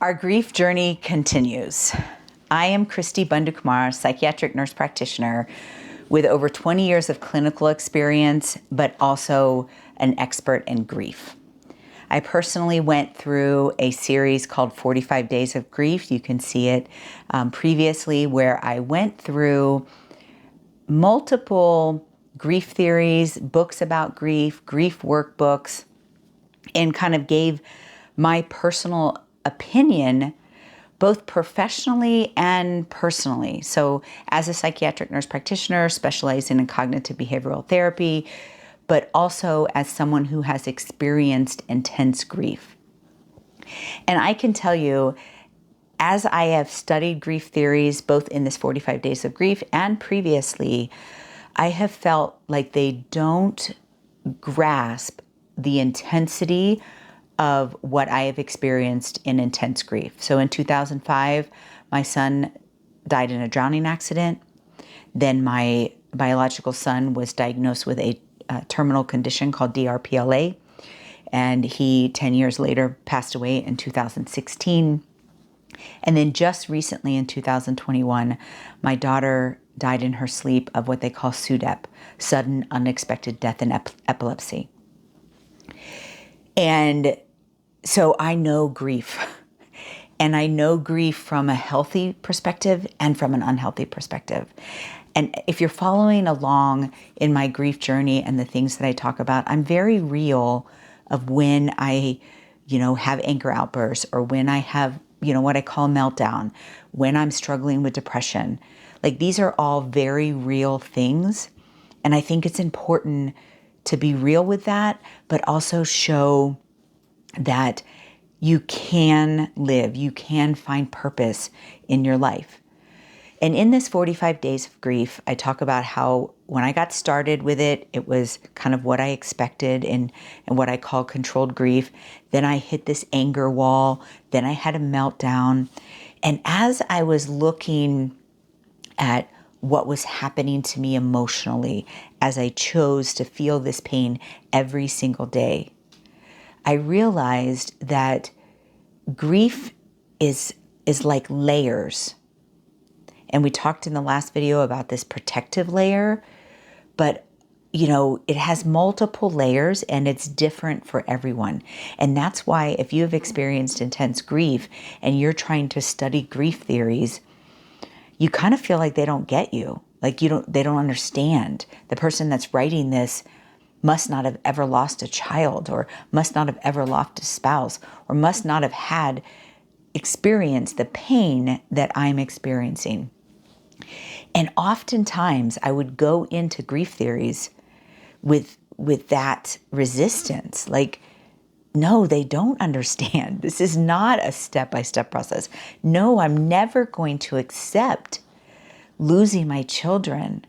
Our grief journey continues. I am Cristi Bundukamara, psychiatric nurse practitioner with over 20 years of clinical experience, but also an expert in grief. I personally went through a series called 45 Days of Grief. You can see it previously, where I went through multiple grief theories, books about grief, grief workbooks, and kind of gave my personal opinion, both professionally and personally. So as a psychiatric nurse practitioner specializing in cognitive behavioral therapy, but also as someone who has experienced intense grief. And I can tell you, as I have studied grief theories, both in this 45 Days of Grief and previously, I have felt like they don't grasp the intensity of what I have experienced in intense grief. So in 2005, my son died in a drowning accident. Then my biological son was diagnosed with a terminal condition called DRPLA. And he, 10 years later, passed away in 2016. And then just recently in 2021, my daughter died in her sleep of what they call SUDEP, sudden unexpected death in epilepsy. And so I know grief, and I know grief from a healthy perspective and from an unhealthy perspective. And if you're following along in my grief journey and the things that I talk about, I'm very real of when I, have anger outbursts, or when I have, what I call meltdown, when I'm struggling with depression. Like, these are all very real things. And I think it's important to be real with that, but also show that you can live, you can find purpose in your life. And in this 45 Days of Grief, I talk about how when I got started with it, it was kind of what I expected and what I call controlled grief. Then I hit this anger wall. Then I had a meltdown. And as I was looking at what was happening to me emotionally, as I chose to feel this pain every single day, I realized that grief is like layers. And we talked in the last video about this protective layer, but it has multiple layers and it's different for everyone. And that's why if you have experienced intense grief and you're trying to study grief theories, you kind of feel like they don't get you. Like they don't understand. The person that's writing this must not have ever lost a child, or must not have ever lost a spouse, or must not have had experienced the pain that I'm experiencing. And oftentimes I would go into grief theories with that resistance. Like, no, they don't understand. This is not a step-by-step process. No, I'm never going to accept losing my children.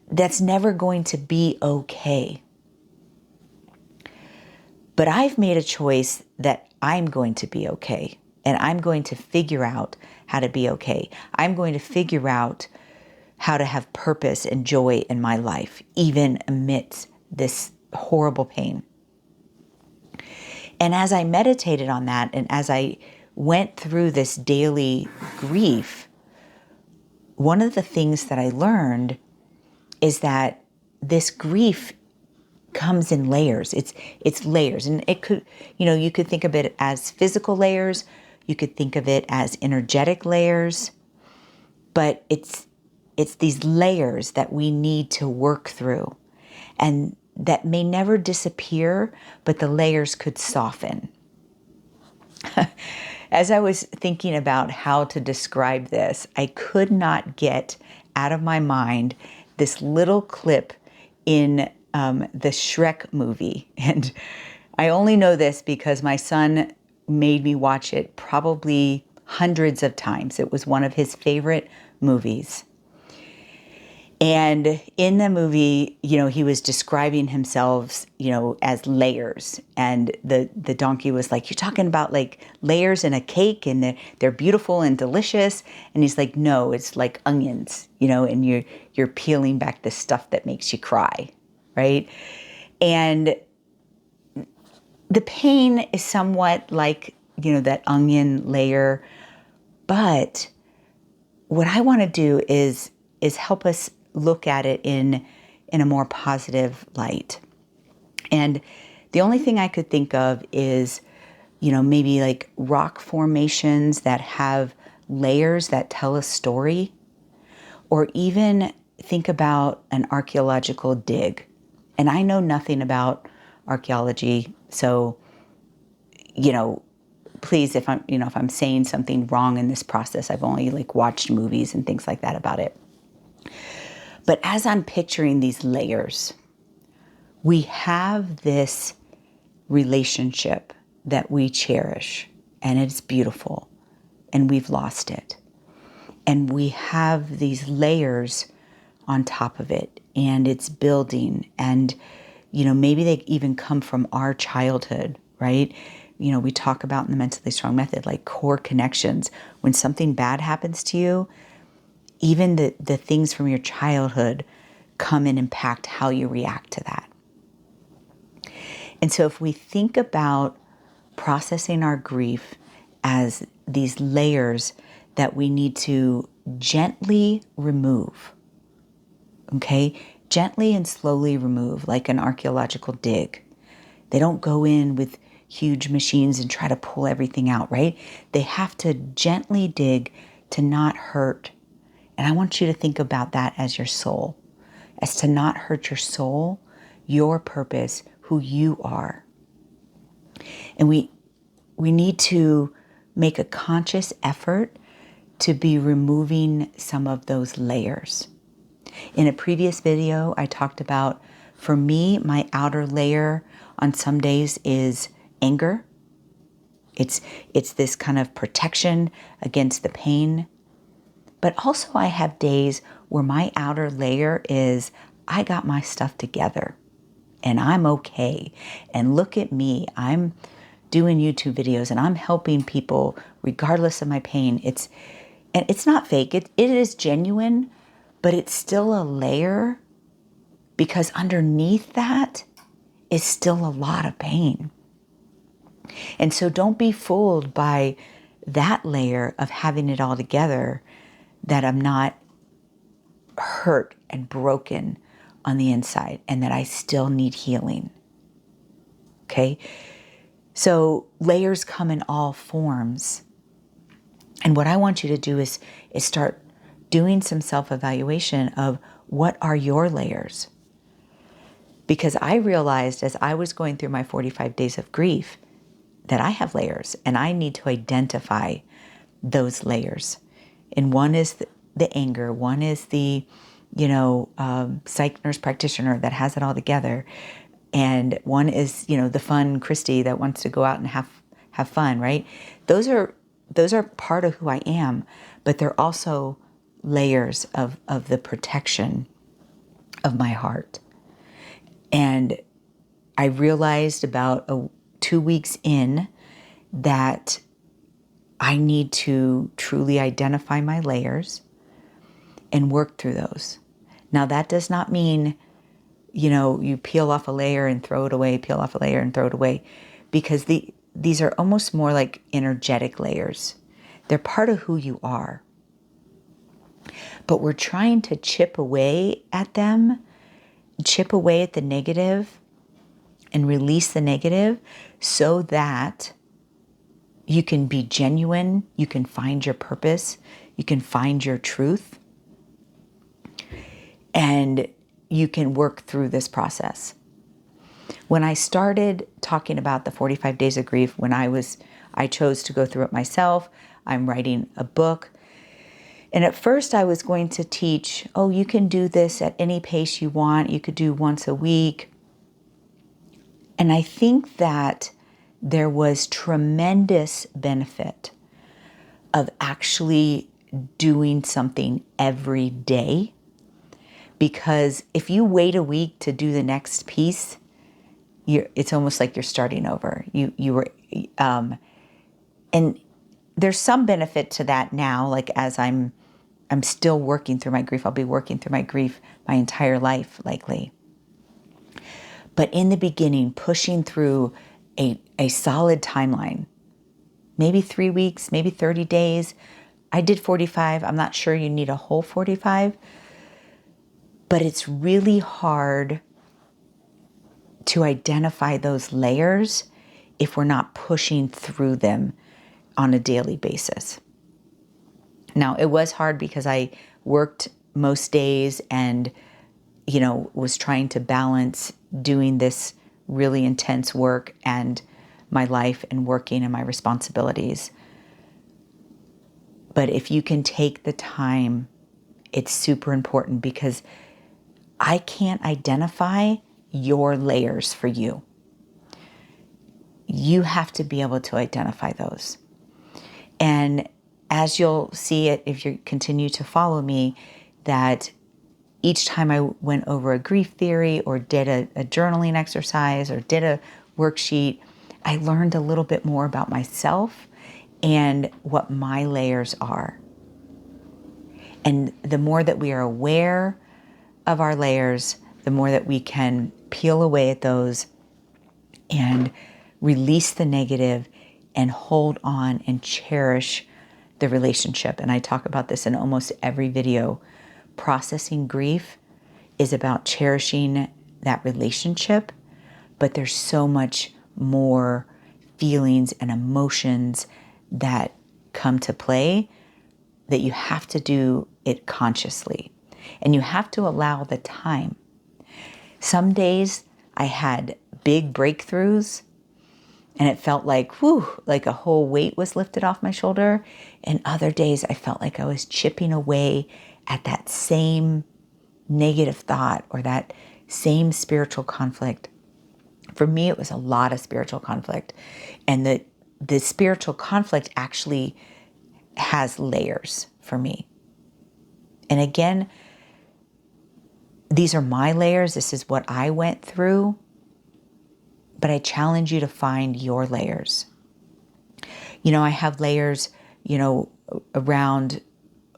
That's never going to be okay. But I've made a choice that I'm going to be okay. And I'm going to figure out how to be okay. I'm going to figure out how to have purpose and joy in my life, even amidst this horrible pain. And as I meditated on that, and as I went through this daily grief, one of the things that I learned is that this grief comes in layers. It's layers. And it could, you could think of it as physical layers. You could think of it as energetic layers. But it's these layers that we need to work through, and that may never disappear, but the layers could soften. As I was thinking about how to describe this, I could not get out of my mind this little clip in the Shrek movie. And I only know this because my son made me watch it probably hundreds of times. It was one of his favorite movies. And in the movie, he was describing himself, as layers. And the donkey was like, "You're talking about like layers in a cake, and they're beautiful and delicious." And he's like, "No, it's like onions, and you're peeling back the stuff that makes you cry." Right? And the pain is somewhat like that onion layer. But what I want to do is help us look at it in a more positive light. And the only thing I could think of is, maybe like rock formations that have layers that tell a story, or even think about an archaeological dig. And I know nothing about archaeology, so, please, if I'm saying something wrong in this process, I've only like watched movies and things like that about it. But as I'm picturing these layers, we have this relationship that we cherish, and it's beautiful, and we've lost it. And we have these layers on top of it, and it's building, and maybe they even come from our childhood, right? We talk about in the Mentally Strong Method, like core connections. When something bad happens to you, even the things from your childhood come and impact how you react to that. And so if we think about processing our grief as these layers that we need to gently remove, okay? Gently and slowly remove, like an archaeological dig. They don't go in with huge machines and try to pull everything out, right? They have to gently dig to not hurt. And I want you to think about that as your soul, as to not hurt your soul, your purpose, who you are. And we need to make a conscious effort to be removing some of those layers. In a previous video, I talked about, for me, my outer layer on some days is anger. It's this kind of protection against the pain. But also I have days where my outer layer is, I got my stuff together and I'm okay. And look at me, I'm doing YouTube videos and I'm helping people regardless of my pain. And it's not fake, it is genuine, but it's still a layer, because underneath that is still a lot of pain. And so don't be fooled by that layer of having it all together, that I'm not hurt and broken on the inside and that I still need healing. Okay? So layers come in all forms. And what I want you to do is start doing some self-evaluation of what are your layers. Because I realized as I was going through my 45 days of grief that I have layers, and I need to identify those layers. And one is the anger, one is the, psych nurse practitioner that has it all together. And one is, the fun Cristi that wants to go out and have fun, right? Those are part of who I am, but they're also layers of the protection of my heart. And I realized about 2 weeks in that I need to truly identify my layers and work through those. Now, that does not mean, you peel off a layer and throw it away, peel off a layer and throw it away, because these are almost more like energetic layers. They're part of who you are. But we're trying to chip away at them, chip away at the negative and release the negative so that you can be genuine, you can find your purpose, you can find your truth, and you can work through this process. When I started talking about the 45 days of grief, when I chose to go through it myself, I'm writing a book. And at first I was going to teach, you can do this at any pace you want. You could do once a week. And I think that there was tremendous benefit of actually doing something every day. Because if you wait a week to do the next piece, it's almost like you're starting over. And there's some benefit to that now. Like as I'm still working through my grief. I'll be working through my grief my entire life, likely. But in the beginning, pushing through a solid timeline maybe 3 weeks, maybe 30 days. I did 45. I'm not sure you need a whole 45, but it's really hard to identify those layers if we're not pushing through them on a daily basis. Now, it was hard because I worked most days and, was trying to balance doing this really intense work and my life and working and my responsibilities. But if you can take the time, it's super important because I can't identify your layers for you. You have to be able to identify those. And as you'll see it, if you continue to follow me, that each time I went over a grief theory or did a journaling exercise or did a worksheet, I learned a little bit more about myself and what my layers are. And the more that we are aware of our layers, the more that we can peel away at those and release the negative and hold on and cherish the relationship. And I talk about this in almost every video. Processing grief is about cherishing that relationship, but there's so much more feelings and emotions that come to play that you have to do it consciously. And you have to allow the time. Some days I had big breakthroughs and it felt like, like a whole weight was lifted off my shoulder. And other days I felt like I was chipping away at that same negative thought or that same spiritual conflict. For me, it was a lot of spiritual conflict. And the spiritual conflict actually has layers for me. And again, these are my layers. This is what I went through. But I challenge you to find your layers. I have layers, around,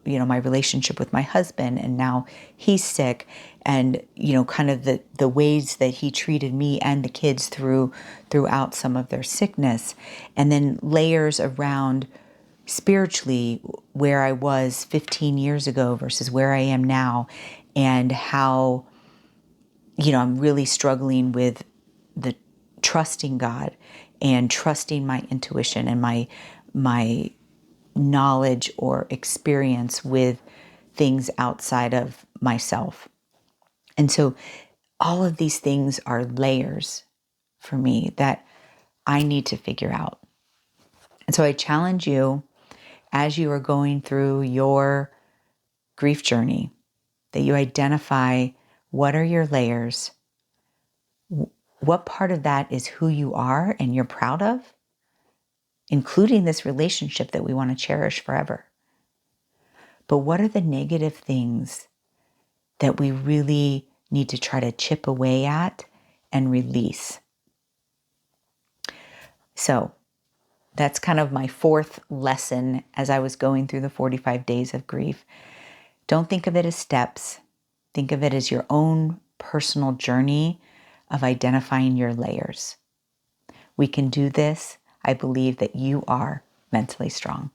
my relationship with my husband, and now he's sick, and, kind of the ways that he treated me and the kids throughout some of their sickness. And then layers around spiritually where I was 15 years ago versus where I am now, and how, I'm really struggling with the trusting God and trusting my intuition and my knowledge or experience with things outside of myself. And so all of these things are layers for me that I need to figure out. And so I challenge you, as you are going through your grief journey, that you identify what are your layers, what part of that is who you are and you're proud of, including this relationship that we want to cherish forever. But what are the negative things that we really need to try to chip away at and release? So that's kind of my fourth lesson as I was going through the 45 days of grief. Don't think of it as steps. Think of it as your own personal journey of identifying your layers. We can do this. I believe that you are mentally strong.